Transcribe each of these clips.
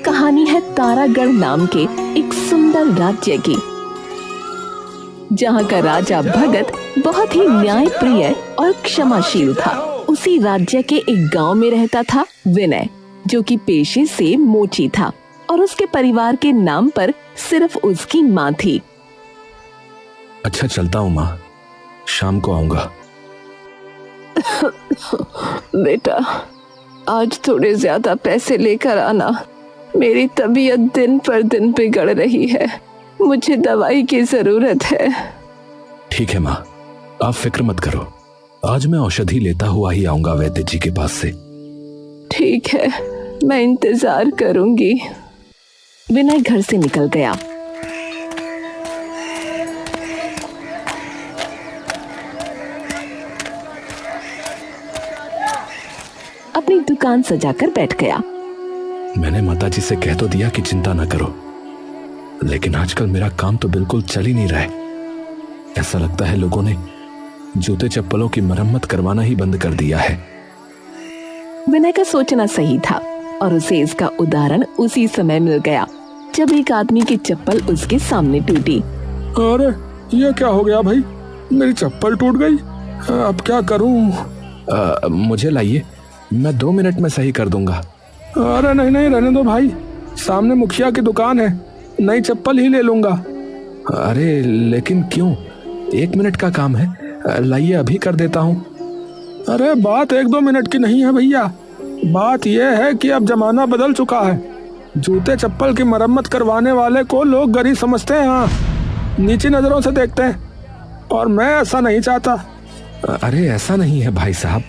कहानी है तारागढ़ नाम के एक सुंदर राज्य की, जहाँ का राजा भगत बहुत ही न्यायप्रिय और क्षमाशील था। उसी राज्य के एक गांव में रहता था विनय, जो कि पेशे से मोची था और उसके परिवार के नाम पर सिर्फ उसकी माँ थी। अच्छा चलता हूँ माँ, शाम को आऊंगा। बेटा, आज थोड़े ज्यादा पैसे लेकर आना। मेरी तबीयत दिन पर दिन बिगड़ रही है, मुझे दवाई की जरूरत है। ठीक है माँ, आप फिक्र मत करो, आज मैं औषधि लेता हुआ ही आऊंगा वैद्य जी के पास से। ठीक है, मैं इंतजार करूंगी। विनय घर से निकल गया। अपनी दुकान सजाकर बैठ गया। मैंने माताजी से कह तो दिया कि चिंता न करो, लेकिन आजकल मेरा काम तो बिल्कुल चल ही नहीं रहा है। ऐसा लगता है लोगों ने जूते चप्पलों की मरम्मत करवाना ही बंद कर दिया है। विनय का सोचना सही था और उसे इसका उदाहरण उसी समय मिल गया जब एक आदमी की चप्पल उसके सामने टूटी। अरे ये क्या हो गया भाई, मेरी चप्पल टूट गई, अब क्या करूं? मुझे लाइए, मैं 2 मिनट में सही कर दूंगा। अरे नहीं नहीं, रहने दो भाई, सामने मुखिया की दुकान है, नई चप्पल ही ले लूंगा। अरे लेकिन क्यों, 1 मिनट का काम है, लाइए अभी कर देता हूँ। अरे बात 1-2 मिनट की नहीं है भैया, बात यह है कि अब जमाना बदल चुका है। जूते चप्पल की मरम्मत करवाने वाले को लोग गरीब समझते हैं, हाँ, नीची नजरों से देखते हैं, और मैं ऐसा नहीं चाहता। अरे ऐसा नहीं है भाई साहब,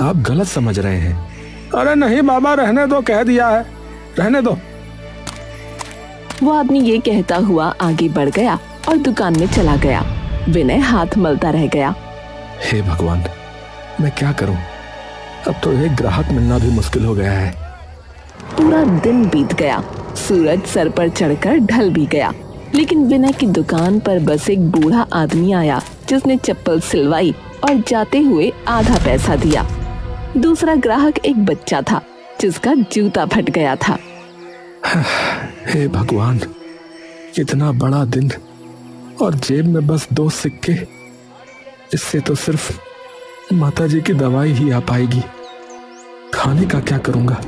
आप गलत समझ रहे हैं। अरे नहीं बाबा, रहने दो, कह दिया है, रहने दो। वो आदमी ये कहता हुआ आगे बढ़ गया और दुकान में चला गया। विनय हाथ मलता रह गया। हे भगवान, मैं क्या करूं? अब तो एक ग्राहक मिलना भी मुश्किल हो गया है। पूरा दिन बीत गया, सूरज सर पर चढ़कर ढल भी गया, लेकिन विनय की दुकान पर बस एक बूढ़ा आदमी आया जिसने चप्पल सिलवाई और जाते हुए आधा पैसा दिया। दूसरा ग्राहक एक बच्चा था जिसका जूता फट गया था। हे भगवान, इतना बड़ा दिन और जेब में बस 2 सिक्के, इससे तो सिर्फ माताजी की दवाई ही आ पाएगी। खाने का क्या करूंगा?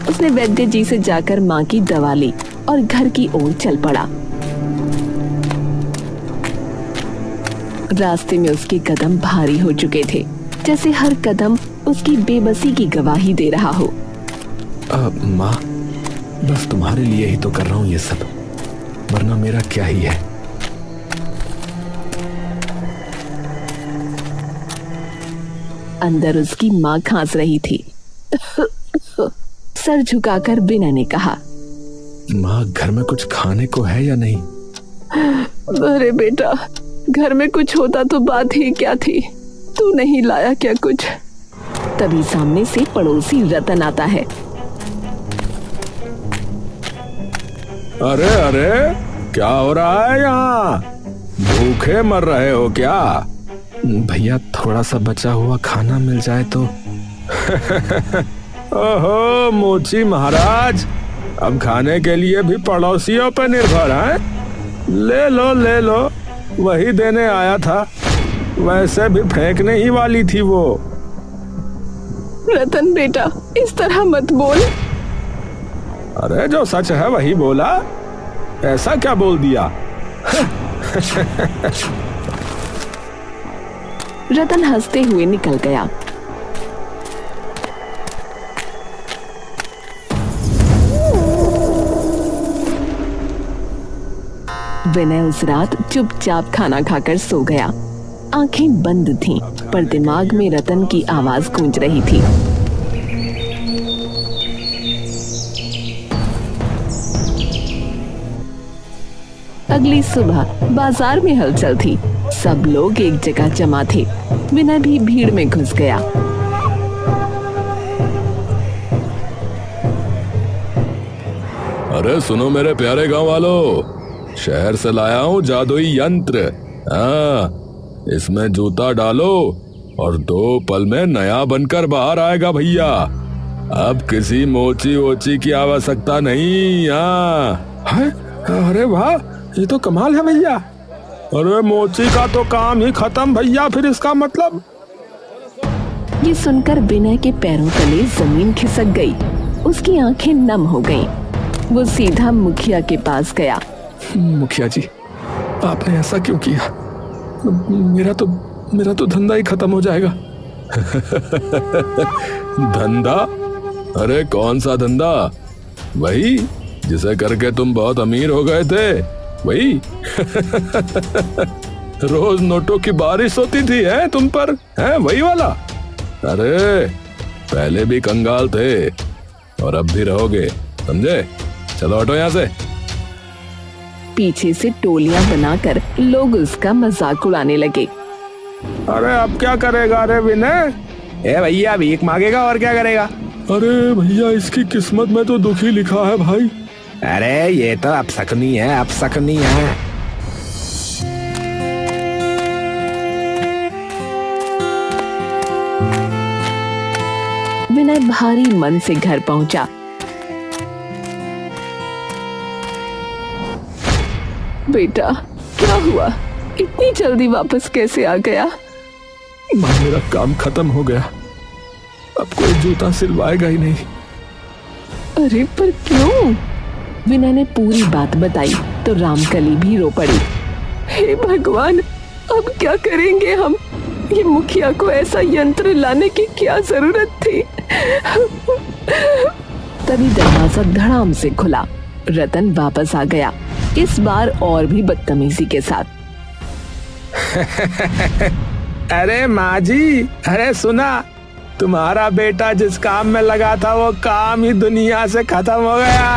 उसने वैद्य जी से जाकर माँ की दवा ली और घर की ओर चल पड़ा। रास्ते में उसके कदम भारी हो चुके थे, जैसे हर कदम उसकी बेबसी की गवाही दे रहा हो। माँ, बस तुम्हारे लिए ही तो कर रहा हूँ ये सब, वरना मेरा क्या ही है। अंदर उसकी माँ खांस रही थी। सर झुकाकर विनय ने कहा, माँ, घर में कुछ खाने को है या नहीं? अरे बेटा, घर में कुछ होता तो बात ही क्या थी, तू नहीं लाया क्या कुछ? तभी सामने से पड़ोसी रतन आता है। अरे अरे, क्या हो रहा है यहाँ? भूखे मर रहे हो क्या? भैया, थोड़ा सा बचा हुआ खाना मिल जाए तो। ओहो मोची महाराज, अब खाने के लिए भी पड़ोसियों पर निर्भर हैं? ले लो ले लो, वही देने आया था, वैसे भी फेंकने ही वाली थी वो। रतन बेटा, इस तरह मत बोल। अरे जो सच है वही बोला, ऐसा क्या बोल दिया? रतन हंसते हुए निकल गया। विनय उस रात चुपचाप खाना खाकर सो गया। आंखें बंद थीं, पर दिमाग में रतन की आवाज गूंज रही थी। अगली सुबह बाजार में हलचल थी, सब लोग एक जगह जमा थे। विनय भी भीड़ में घुस गया। अरे सुनो मेरे प्यारे गांव वालों, शहर से लाया हूं जादुई यंत्र। हाँ, इसमें जूता डालो और 2 पल में नया बनकर बाहर आएगा भैया। अब किसी मोची वोची की आवश्यकता नहीं। हाँ, अरे वाह, ये तो कमाल है भैया। अरे मोची का तो काम ही खत्म भैया, फिर इसका मतलब। ये सुनकर विनय के पैरों तले जमीन खिसक गई। उसकी आंखें नम हो गईं। वो सीधा मुखिया के पास गया। मुखिया जी, आपने ऐसा क्यों किया? मेरा तो धंधा ही खत्म हो जाएगा। धंधा? अरे कौन सा धंधा? वही जिसे करके तुम बहुत अमीर हो गए थे, वही। रोज नोटों की बारिश होती थी है तुम पर, है वही वाला? अरे पहले भी कंगाल थे और अब भी रहोगे, समझे? चलो हटो यहाँ से। पीछे से टोलियां बनाकर लोग उसका मजाक उड़ाने लगे। अरे अब क्या करेगा रे विनय? ए भैया, भीख मांगेगा और क्या करेगा? अरे भैया, इसकी किस्मत में तो दुखी लिखा है भाई। अरे ये तो अपशकुनी है, अपशकुनी है। विनय भारी मन से घर पहुंचा। बेटा, क्या हुआ? इतनी जल्दी वापस कैसे आ गया? माँ, मेरा काम खत्म हो गया। अब कोई जूता सिलवाएगा ही नहीं। अरे पर क्यों? विनय ने पूरी बात बताई तो रामकली भी रो पड़ी। हे भगवान, अब क्या करेंगे हम? ये मुखिया को ऐसा यंत्र लाने की क्या जरूरत थी? तभी दरवाजा धड़ाम से खुला। रतन वापस आ गया, इस बार और भी बदतमीजी के साथ। अरे माँ जी, अरे सुना, तुम्हारा बेटा जिस काम में लगा था वो काम ही दुनिया से खत्म हो गया।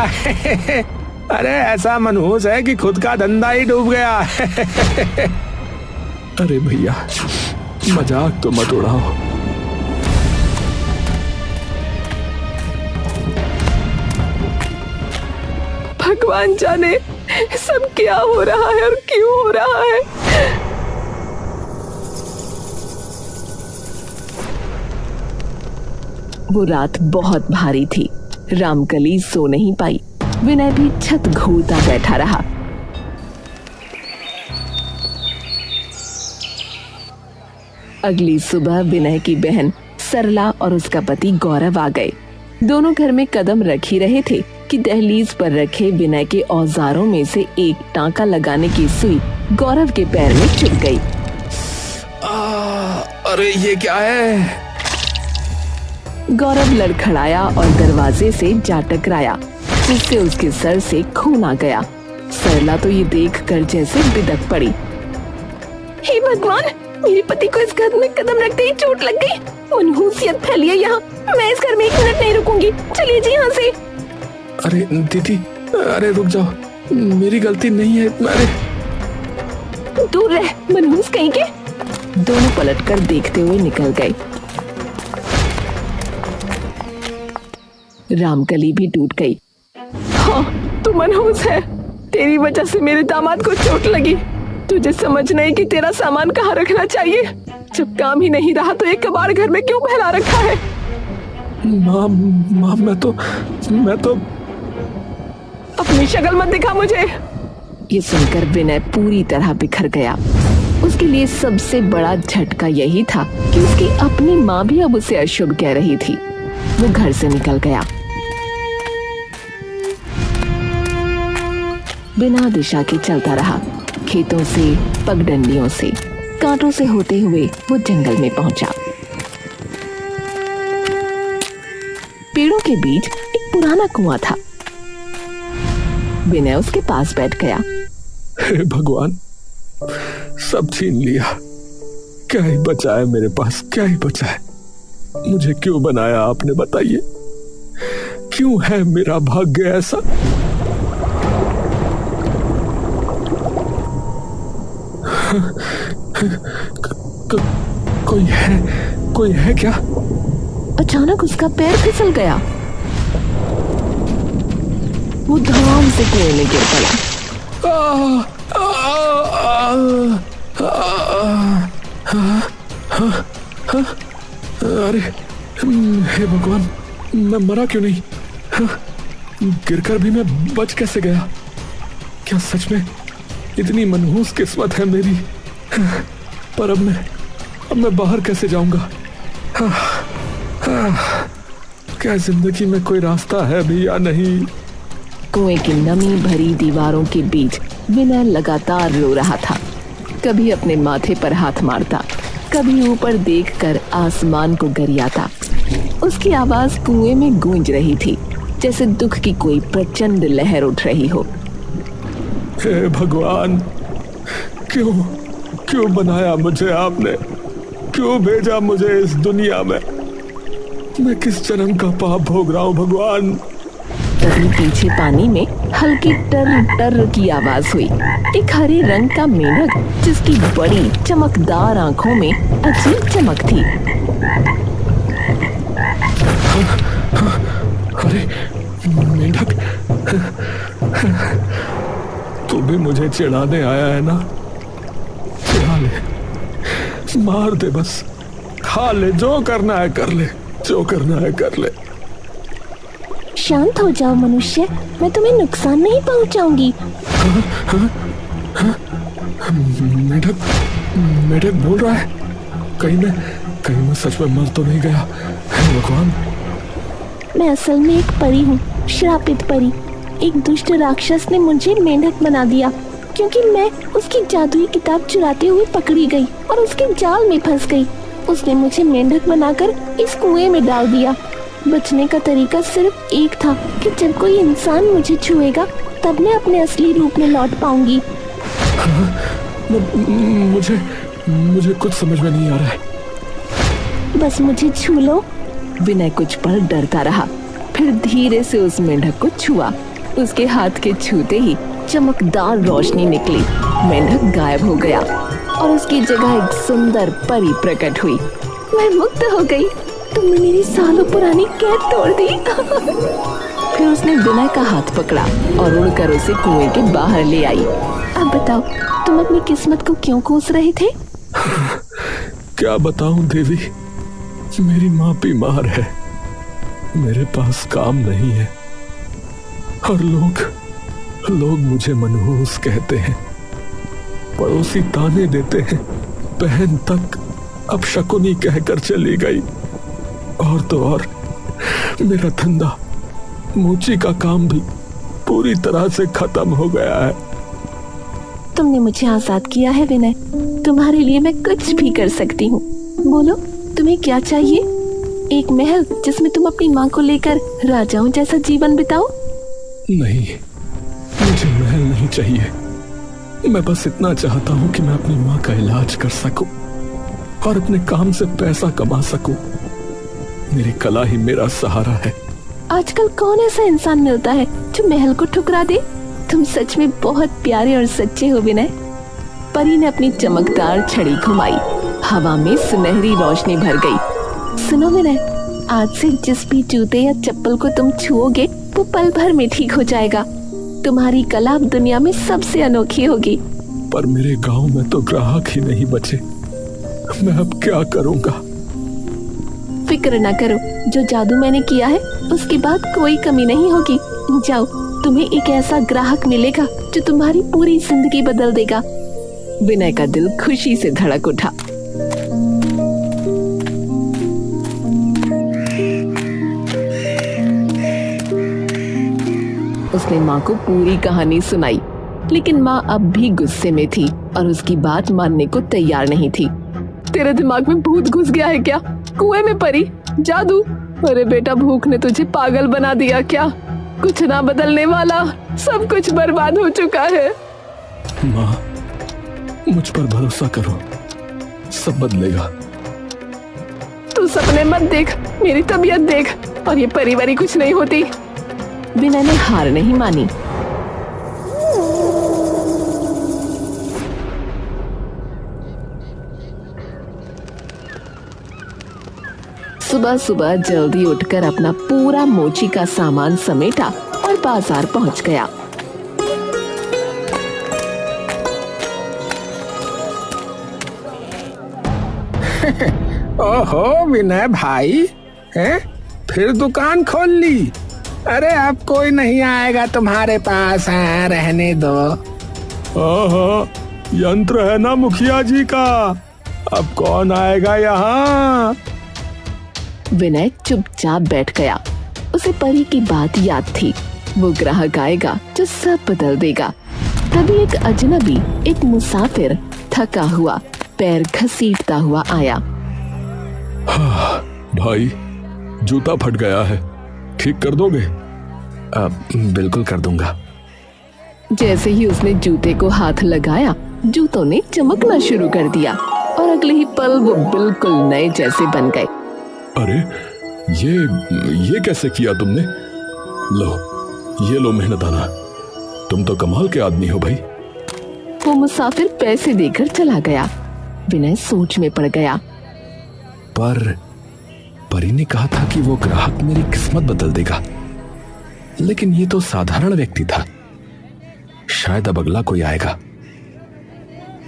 अरे ऐसा मनहूस है कि खुद का धंधा ही डूब गया। अरे भैया, मजाक तो मत उड़ाओ। भगवान जाने सब क्या हो रहा है और क्यों हो रहा है। वो रात बहुत भारी थी। रामकली सो नहीं पाई। विनय भी छत घूरता बैठा रहा। अगली सुबह विनय की बहन सरला और उसका पति गौरव आ गए। दोनों घर में कदम रख ही रहे थे कि दहलीज पर रखे विनय के औजारों में से एक टांका लगाने की सुई गौरव के पैर में चुभ गई। अरे ये क्या है? गौरव लड़खड़ाया और दरवाजे से जा टकराया, जिससे उसके सर से खून आ गया। सरला तो ये देखकर जैसे बिदक पड़ी। हे भगवान, मेरे पति को इस घर में कदम रखते ही चोट लग गई। मनहूसियत फैली है यहाँ। मैं इस घर में 1 मिनट नहीं रुकूंगी। चलिए जी यहाँ से। अरे दीदी, अरे रुक जाओ, मेरी गलती नहीं है। अरे दूर रह, मनहूस कहीं के। दोनों पलटकर देखते हुए निकल गए। रामकली भी टूट गई। हाँ, तू मनहूस है। तेरी वजह से मेरे दामाद को चोट लगी। तुझे समझ नहीं कि तेरा सामान कहाँ रखना चाहिए। जब काम ही नहीं रहा तो एक कबाड़ घर में क्यों फैला रखा है? माँ, मैं तो अपनी शक्ल मत दिखा मुझे। ये सुनकर विनय पूरी तरह बिखर गया। उसके लिए सबसे बड़ा झटका यही था कि उसकी अपनी माँ भी अब उसे अशुभ कह रही थी। वो घर से निकल गया। बिना दिशा के चलता रहा। खेतों से, पगडंडियों से, कांटों से होते हुए वो जंगल में पहुंचा। पेड़ों के बीच एक पुराना कुआं था। विनय उसके पास बैठ गया। हे भगवान, सब छीन लिया। क्या ही बचा है मेरे पास? क्या ही बचा है? मुझे क्यों बनाया आपने, बताइए? क्यों है मेरा भाग्य ऐसा? कोई है क्या? अचानक उसका पैर फिसल गया। वो धड़ाम से कुएं में गिर पड़ा। अरे हे भगवान, मैं मरा क्यों नहीं? गिरकर भी मैं बच कैसे गया? क्या सच में इतनी मनहूस किस्मत है मेरी? पर अब मैं बाहर कैसे जाऊंगा? क्या जिंदगी में कोई रास्ता है भी या नहीं? कुएं की नमी भरी दीवारों के बीच विनय लगातार रो रहा था। कभी अपने माथे पर हाथ मारता, कभी ऊपर देखकर आसमान को गरियाता। उसकी आवाज कुएं में गूंज रही थी, जैसे दुख की कोई प्रचंड लहर उठ रही हो। हे भगवान, क्यों बनाया मुझे आपने? क्यों भेजा मुझे इस दुनिया में? मैं किस जन्म का पाप भोग रहा हूँ भगवान? तभी पीछे पानी में हल्की टर टर की आवाज हुई। एक हरे रंग का मेंढक, जिसकी बड़ी चमकदार आंखों में अजीब चमक थी। अरे मेंढक, तू भी मुझे चिढ़ाने आया है ना? चिढ़ा ले, मार दे, बस खा ले, जो करना है कर ले, जो करना है कर ले। शांत हो जाओ मनुष्य, मैं तुम्हें नुकसान नहीं पहुंचाऊंगी। मेढक बोल रहा है। कहीं मैं सच में मर तो नहीं गया? हे भगवान, मैं असल में एक परी हूँ, श्रापित परी। एक दुष्ट राक्षस ने मुझे मेंढक बना दिया, क्योंकि मैं उसकी जादुई किताब चुराते हुए पकड़ी गई और उसके जाल में फंस गई। उसने मुझे मेंढक बनाकर इस कुएं में डाल दिया। बचने का तरीका सिर्फ एक था कि जब कोई इंसान मुझे छुएगा तब मैं अपने असली रूप में लौट पाऊंगी। मुझे कुछ समझ में नहीं आ रहा है। बस मुझे छू लो। विनय कुछ पल डरता रहा, फिर धीरे से उस मेंढक को छुआ। उसके हाथ के छूते ही चमकदार रोशनी निकली, मेंढक गायब हो गया और उसकी जगह एक सुंदर परी प्रकट हुई। मैं मुक्त हो गई। तुमने मेरी सालों पुरानी कैद तोड़ दी। फिर उसने विनय का हाथ पकड़ा और उड़कर उसे कुएं के बाहर ले आई। अब बताओ, तुम अपनी किस्मत को क्यों कोस रहे थे? क्या बताऊं देवी, मेरी माँ बीमार है, मेरे पास काम नहीं है और लोग मुझे मनहूस कहते हैं। पड़ोसी ताने देते हैं, बहन तक अब शकुनी कहकर चली गई। और तो और मेरा धंधा, मोची का काम भी पूरी तरह से खत्म हो गया है। तुमने मुझे आजाद किया है विनय, तुम्हारे लिए मैं कुछ भी कर सकती हूँ। बोलो, तुम्हें क्या चाहिए? एक महल जिसमें तुम अपनी माँ को लेकर राजाओं जैसा जीवन बिताओ? नहीं, मुझे महल नहीं चाहिए। मैं बस इतना चाहता हूँ कि मैं अपनी माँ का इलाज कर सकूं और अपने काम से पैसा कमा सकूं। मेरी कला ही मेरा सहारा है। आजकल कौन ऐसा इंसान मिलता है जो महल को ठुकरा दे? तुम सच में बहुत प्यारे और सच्चे हो विनय। परी ने अपनी चमकदार छड़ी घुमाई, हवा में सुनहरी रोशनी भर गई। सुनो विनय, आज से जिस भी जूते या चप्पल को तुम छुओगे वो पल भर में ठीक हो जाएगा। तुम्हारी कला अब दुनिया में सबसे अनोखी होगी। पर मेरे गांव में तो ग्राहक ही नहीं बचे, मैं अब क्या करूंगा? फिक्र न करो, जो जादू मैंने किया है उसके बाद कोई कमी नहीं होगी। जाओ, तुम्हें एक ऐसा ग्राहक मिलेगा जो तुम्हारी पूरी जिंदगी बदल देगा। विनय का दिल खुशी से धड़क उठा। उसने माँ को पूरी कहानी सुनाई, लेकिन माँ अब भी गुस्से में थी और उसकी बात मानने को तैयार नहीं थी। तेरे दिमाग में भूत घुस गया है क्या? कुएं में परी, जादू? अरे बेटा, भूख ने तुझे पागल बना दिया क्या? कुछ ना बदलने वाला, सब कुछ बर्बाद हो चुका है। माँ, मुझ पर भरोसा करो, सब बदलेगा। तू सपने मत देख, मेरी तबीयत देख, और ये परी कुछ नहीं होती। विनय ने हार नहीं मानी। सुबह सुबह जल्दी उठकर अपना पूरा मोची का सामान समेटा और बाजार पहुंच गया। ओहो विनय भाई, हैं? फिर दुकान खोल ली? अरे अब कोई नहीं आएगा तुम्हारे पास, है रहने दो। हाँ, यंत्र है ना मुखिया जी का, अब कौन आएगा यहाँ? विनय चुपचाप बैठ गया। उसे परी की बात याद थी, वो ग्राहक आएगा जो सब बदल देगा। तभी एक अजनबी, एक मुसाफिर थका हुआ, पैर घसीटता हुआ आया। भाई, जूता फट गया है, ठीक कर दोगे? बिल्कुल कर दूंगा। जैसे ही उसने जूते को हाथ लगाया, जूतों ने चमकना शुरू कर दिया और अगले ही पल वो बिल्कुल नए जैसे बन गए। अरे ये कैसे किया तुमने? ये लो मेहनताना, तुम तो कमाल के आदमी हो भाई। वो मुसाफिर पैसे देकर चला गया। विनय सोच में पड़ गया। पर परी ने कहा था कि वो ग्राहक मेरी किस्मत बदल देगा, लेकिन ये तो साधारण व्यक्ति था, शायद अब अगला कोई आएगा।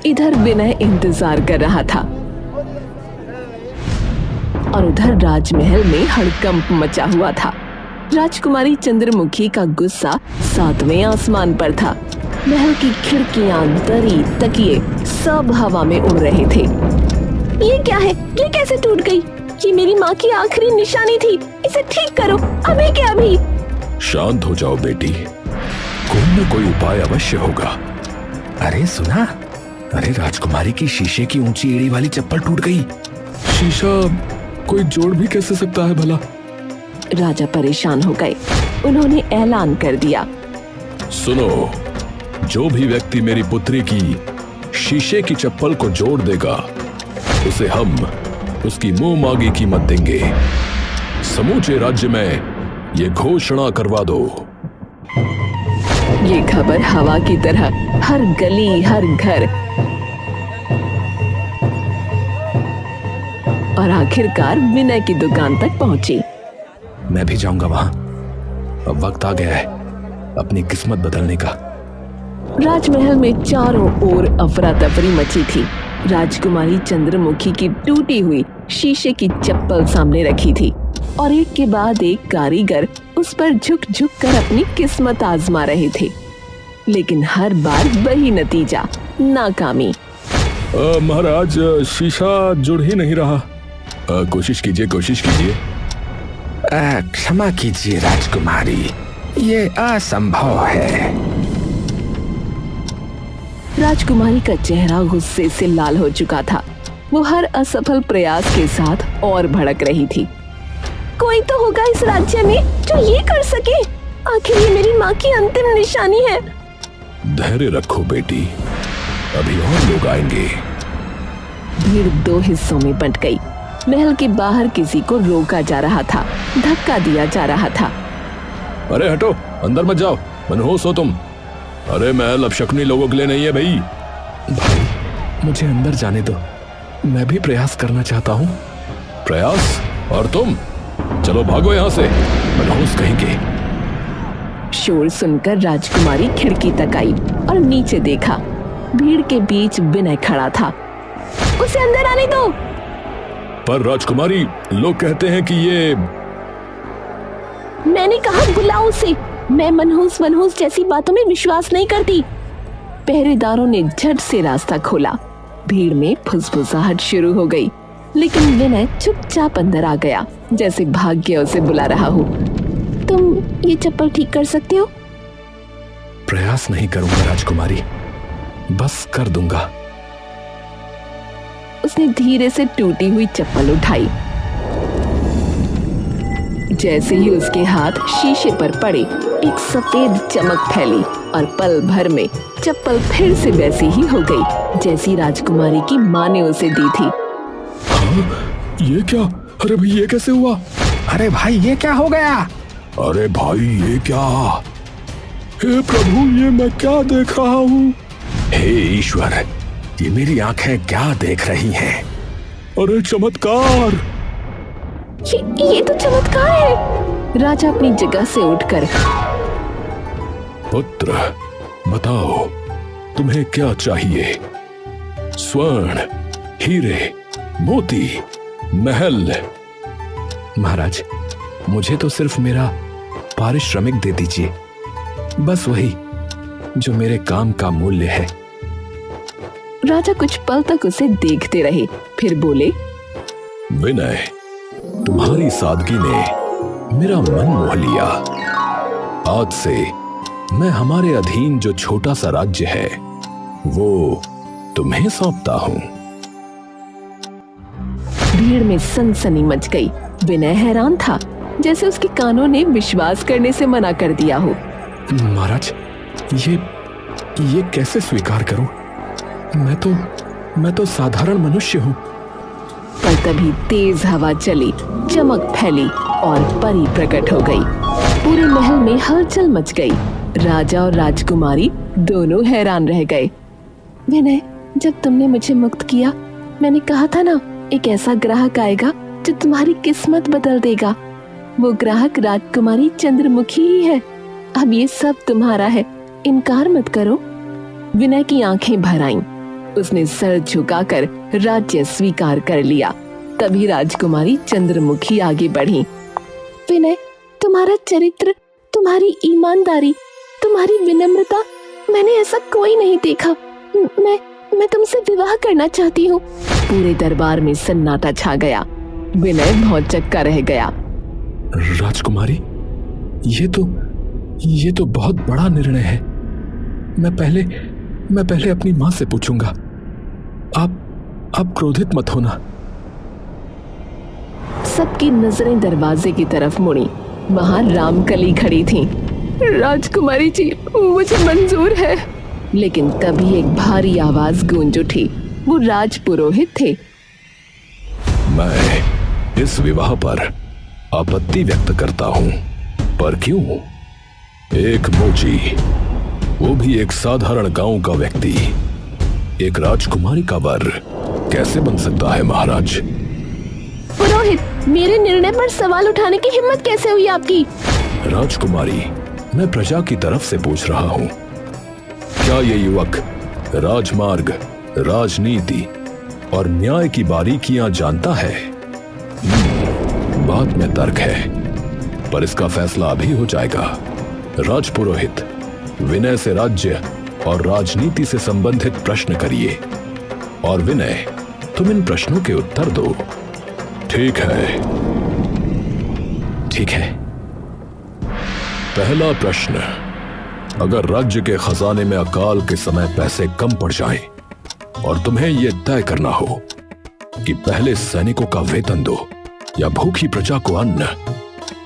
इधर विनय इंतजार कर रहा था और उधर राजमहल में हड़कंप मचा हुआ था। राजकुमारी चंद्रमुखी का गुस्सा 7वें आसमान पर था। महल की खिड़कियां, दरी, तकिए सब हवा में उड़ रहे थे। ये क्या है? ये कैसे टूट गई? ये मेरी माँ की आखिरी निशानी थी, इसे ठीक करो अभी के अभी। शांत हो जाओ बेटी, कोई न कोई उपाय अवश्य होगा। अरे सुना, अरे राजकुमारी की शीशे की ऊंची एड़ी वाली चप्पल टूट गई। शीशा कोई जोड़ भी कैसे सकता है भला? राजा परेशान हो गए। उन्होंने ऐलान कर दिया, सुनो, जो भी व्यक्ति मेरी पुत्री की शीशे की चप्पल को जोड़ देगा, उसे हम उसकी मुंह मांगी कीमत देंगे। समूचे राज्य में ये घोषणा करवा दो। ये खबर हवा की तरह हर गली, हर घर और आखिरकार विनय की दुकान तक पहुंची। मैं भी जाऊंगा वहां, अब वक्त आ गया है अपनी किस्मत बदलने का। राजमहल में चारों ओर अफरा तफरी मची थी। राजकुमारी चंद्रमुखी की टूटी हुई शीशे की चप्पल सामने रखी थी और एक के बाद एक कारीगर उस पर झुक झुक कर अपनी किस्मत आजमा रहे थे, लेकिन हर बार वही नतीजा, नाकामी। महाराज, शीशा जुड़ ही नहीं रहा। कोशिश कीजिए, कोशिश कीजिए। क्षमा कीजिए राजकुमारी, ये असंभव है। राजकुमारी का चेहरा गुस्से से लाल हो चुका था। वो हर असफल प्रयास के साथ और भड़क रही थी। कोई तो होगा इस राज्य में जो ये कर सके। आखिर ये मेरी माँ की अंतिम निशानी है। धैर्य रखो बेटी, अभी और लोग आएंगे। भीड़ दो हिस्सों में बंट गई। महल के बाहर किसी को रोका जा रहा था, धक्का दिया जा रहा था। अरे हटो, अंदर मत जाओ, मनहूस हो तुम। अरे महल अब शकुनी लोगों के लिए नहीं है भाई। भाई, मुझे अंदर जाने दो, मैं भी प्रयास करना चाहता हूँ। प्रयास? और तुम? चलो भागो यहाँ से, मनहूस कहेंगे। शोर सुनकर राजकुमारी खिड़की तक आई और नीचे देखा। भीड़ के बीच विनय खड़ा था। उसे अंदर आने दो। पर राजकुमारी, लोग कहते हैं कि ये... मैंने कहा बुलाओ उसे। मैं मनहूस जैसी बातों में विश्वास नहीं करती। पहरेदारों ने झट से रास्ता खोला। भीड़ में फुसफुसाहट शुरू हो गई, लेकिन विनय चुपचाप अंदर आ गया, जैसे भाग्य उसे बुला रहा हो। तुम ये चप्पल ठीक कर सकते हो? प्रयास नहीं करूंगा राजकुमारी, बस कर दूंगा। उसने धीरे से टूटी हुई चप्पल उठाई। जैसे ही उसके हाथ शीशे पर पड़े, एक सफेद चमक फैली और पल भर में चप्पल फिर से वैसी ही हो गई जैसी राजकुमारी की माँ ने उसे दी थी। हाँ, ये क्या? अरे भाई, ये कैसे हुआ? अरे भाई, ये क्या हो गया? अरे भाई, ये क्या? हे प्रभु, ये मैं क्या देख रहा हूँ? हे ईश्वर, ये मेरी आंखें क्या देख रही हैं? अरे चमत्कार! ये तो चमत्कार है। राजा अपनी जगह से उठकर पुत्र, बताओ तुम्हें क्या चाहिए? स्वर्ण, हीरे, मोती, महल? महाराज, मुझे तो सिर्फ मेरा पारिश्रमिक दे दीजिए, बस वही जो मेरे काम का मूल्य है। राजा कुछ पल तक उसे देखते रहे, फिर बोले, विनय, तुम्हारी सादगी ने मेरा मन मोह लिया। आज से मैं हमारे अधीन जो छोटा सा राज्य है वो तुम्हें सौंपता हूं। भीड़ में सनसनी मच गई। विनय हैरान था, जैसे उसके कानों ने विश्वास करने से मना कर दिया हो। महाराज, ये कैसे स्वीकार करूं? मैं तो साधारण मनुष्य हूं। पर तभी तेज हवा चली, चमक फैली और परी प्रकट हो गई। पूरे महल में हलचल मच गई। राजा और राजकुमारी दोनों हैरान रह गए। विनय, जब तुमने मुझे मुक्त किया, मैंने कहा था ना, एक ऐसा ग्राहक आएगा जो तुम्हारी किस्मत बदल देगा। वो ग्राहक राजकुमारी चंद्रमुखी ही है। अब ये सब तुम्हारा है, इनकार मत करो। विनय की आंखें भर आईं। उसने सर झुकाकर राज्य स्वीकार कर लिया। तभी राजकुमारी चंद्रमुखी आगे बढ़ी। विनय, तुम्हारा चरित्र, तुम्हारी ईमानदारी, तुम्हारी विनम्रता, मैंने ऐसा कोई नहीं देखा। मैं तुमसे विवाह करना चाहती हूँ। पूरे दरबार में सन्नाटा छा गया। विनय भौंचक्का रह गया। राजकुमारी, ये तो बहुत बड़ा निर्णय है। मैं पहले अपनी माँ से पूछूंगा। आप क्रोधित मत होना। सबकी नजरें दरवाजे की तरफ मुड़ी। वहां रामकली खड़ी थी। राजकुमारी जी, मुझे मंजूर है। लेकिन तभी एक भारी आवाज गूंज उठी। वो राजपुरोहित थे। मैं इस विवाह पर आपत्ति व्यक्त करता हूं। पर क्यों? एक मोची, वो भी एक साधारण गांव का व्यक्ति, एक राजकुमारी का वर कैसे बन सकता है महाराज? पुरोहित, मेरे निर्णय पर सवाल उठाने की हिम्मत कैसे हुई आपकी? राजकुमारी, मैं प्रजा की तरफ से पूछ रहा हूं। क्या ये युवक राजमार्ग, राजनीति और न्याय की बारीकियां जानता है? बात में तर्क है, पर इसका फैसला अभी हो जाएगा। राजपुरोहित, विनय से राज्य और राजनीति से संबंधित प्रश्न करिए, और विनय, तुम इन प्रश्नों के उत्तर दो। ठीक है? ठीक है। पहला प्रश्न, अगर राज्य के खजाने में अकाल के समय पैसे कम पड़ जाएं और तुम्हें यह तय करना हो कि पहले सैनिकों का वेतन दो या भूखी प्रजा को अन्न,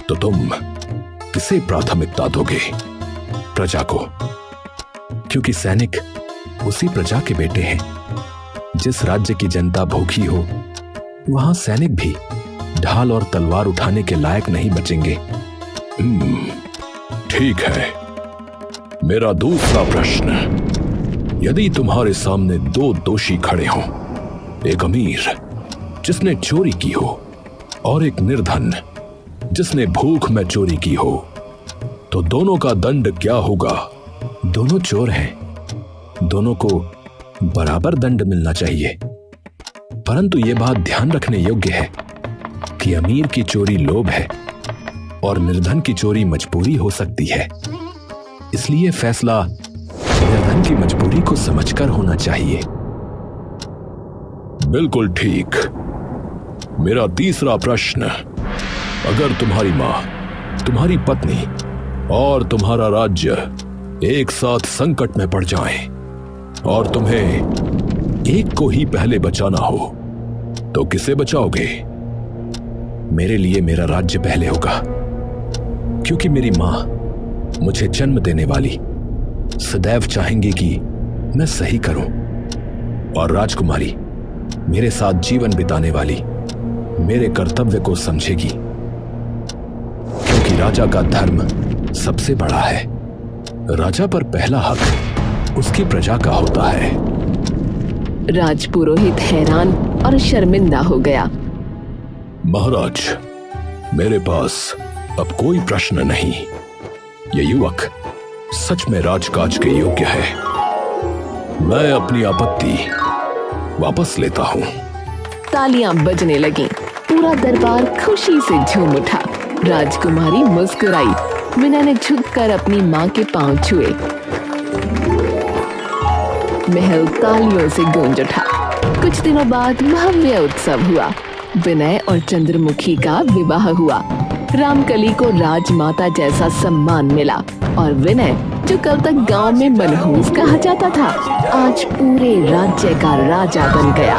तो तुम किसे प्राथमिकता दोगे? प्रजा को, क्योंकि सैनिक उसी प्रजा के बेटे हैं। जिस राज्य की जनता भूखी हो, वहां सैनिक भी ढाल और तलवार उठाने के लायक नहीं बचेंगे। ठीक है। मेरा दूसरा प्रश्न, यदि तुम्हारे सामने दो दोषी खड़े हों, एक अमीर जिसने चोरी की हो और एक निर्धन जिसने भूख में चोरी की हो, तो दोनों का दंड क्या होगा? दोनों चोर हैं, दोनों को बराबर दंड मिलना चाहिए। परंतु यह बात ध्यान रखने योग्य है कि अमीर की चोरी लोभ है और निर्धन की चोरी मजबूरी हो सकती है। इसलिए फैसला निर्धन की मजबूरी को समझकर होना चाहिए। बिल्कुल ठीक। मेरा तीसरा प्रश्न, अगर तुम्हारी मां, तुम्हारी पत्नी और तुम्हारा राज्य एक साथ संकट में पड़ जाएं और तुम्हें एक को ही पहले बचाना हो, तो किसे बचाओगे? मेरे लिए मेरा राज्य पहले होगा, क्योंकि मेरी मां, मुझे जन्म देने वाली, सदैव चाहेंगी कि मैं सही करूं, और राजकुमारी मेरे साथ जीवन बिताने वाली मेरे कर्तव्य को समझेगी, क्योंकि राजा का धर्म सबसे बड़ा है। राजा पर पहला हक उसकी प्रजा का होता है। राजपुरोहित हैरान और शर्मिंदा हो गया। महाराज, मेरे पास अब कोई प्रश्न नहीं। ये युवक सच में राजकाज के योग्य है। मैं अपनी आपत्ति वापस लेता हूँ। तालियां बजने लगीं। पूरा दरबार खुशी से झूम उठा। राजकुमारी मुस्कुराई। विनय ने झुककर अपनी माँ के पांव छुए। महल तालियों से गूंज उठा। कुछ दिनों बाद भव्य उत्सव हुआ। विनय और चंद्रमुखी का विवाह हुआ। रामकली को राजमाता जैसा सम्मान मिला और विनय, जो कल तक गांव में मनहूस कहा जाता था, आज पूरे राज्य का राजा बन गया।